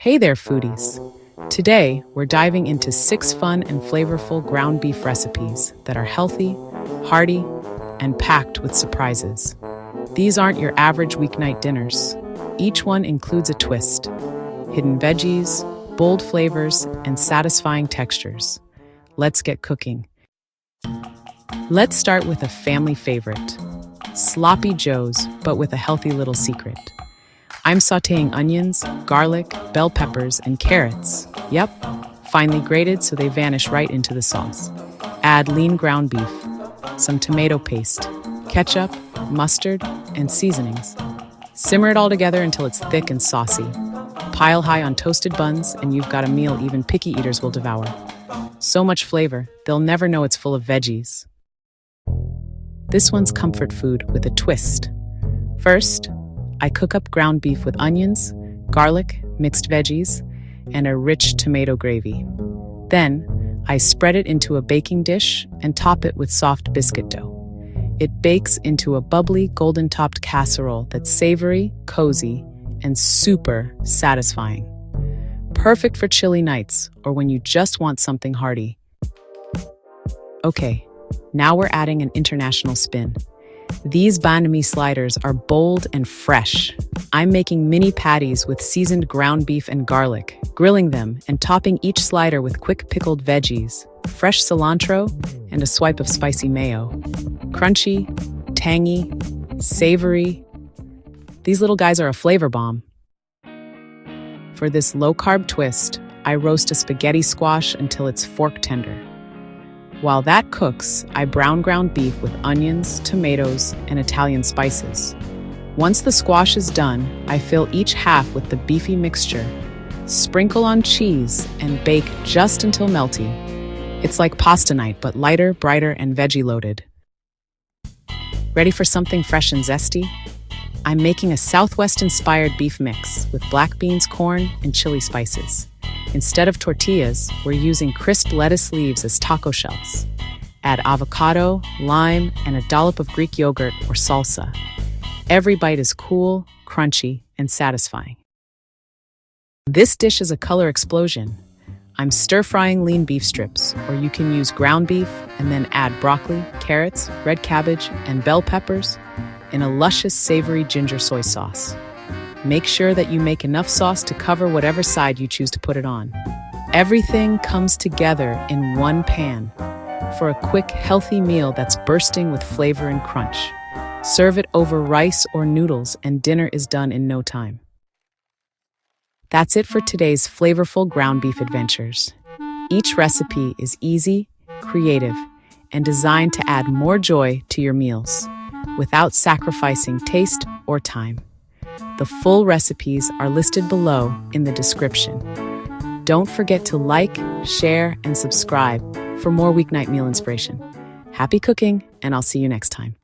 Hey there, foodies! Today, we're diving into 6 fun and flavorful ground beef recipes that are healthy, hearty, and packed with surprises. These aren't your average weeknight dinners. Each one includes a twist: hidden veggies, bold flavors, and satisfying textures. Let's get cooking. Let's start with a family favorite: Sloppy Joes, but with a healthy little secret. I'm sautéing onions, garlic, bell peppers, and carrots. Yep, finely grated so they vanish right into the sauce. Add lean ground beef, some tomato paste, ketchup, mustard, and seasonings. Simmer it all together until it's thick and saucy. Pile high on toasted buns, and you've got a meal even picky eaters will devour. So much flavor, they'll never know it's full of veggies. This one's comfort food with a twist. First, I cook up ground beef with onions, garlic, mixed veggies, and a rich tomato gravy. Then, I spread it into a baking dish and top it with soft biscuit dough. It bakes into a bubbly, golden-topped casserole that's savory, cozy, and super satisfying. Perfect for chilly nights or when you just want something hearty. Okay, now we're adding an international spin. These banh mi sliders are bold and fresh. I'm making mini patties with seasoned ground beef and garlic, grilling them and topping each slider with quick pickled veggies, fresh cilantro, and a swipe of spicy mayo. Crunchy, tangy, savory. These little guys are a flavor bomb. For this low-carb twist, I roast a spaghetti squash until it's fork tender. While that cooks, I brown ground beef with onions, tomatoes, and Italian spices. Once the squash is done, I fill each half with the beefy mixture, sprinkle on cheese, and bake just until melty. It's like pasta night, but lighter, brighter, and veggie-loaded. Ready for something fresh and zesty? I'm making a Southwest-inspired beef mix with black beans, corn, and chili spices. Instead of tortillas, we're using crisp lettuce leaves as taco shells. Add avocado, lime, and a dollop of Greek yogurt or salsa. Every bite is cool, crunchy, and satisfying. This dish is a color explosion. I'm stir-frying lean beef strips, or you can use ground beef and then add broccoli, carrots, red cabbage, and bell peppers in a luscious, savory ginger soy sauce. Make sure that you make enough sauce to cover whatever side you choose to put it on. Everything comes together in one pan for a quick, healthy meal that's bursting with flavor and crunch. Serve it over rice or noodles, and dinner is done in no time. That's it for today's flavorful ground beef adventures. Each recipe is easy, creative, and designed to add more joy to your meals without sacrificing taste or time. The full recipes are listed below in the description. Don't forget to like, share, and subscribe for more weeknight meal inspiration. Happy cooking, and I'll see you next time.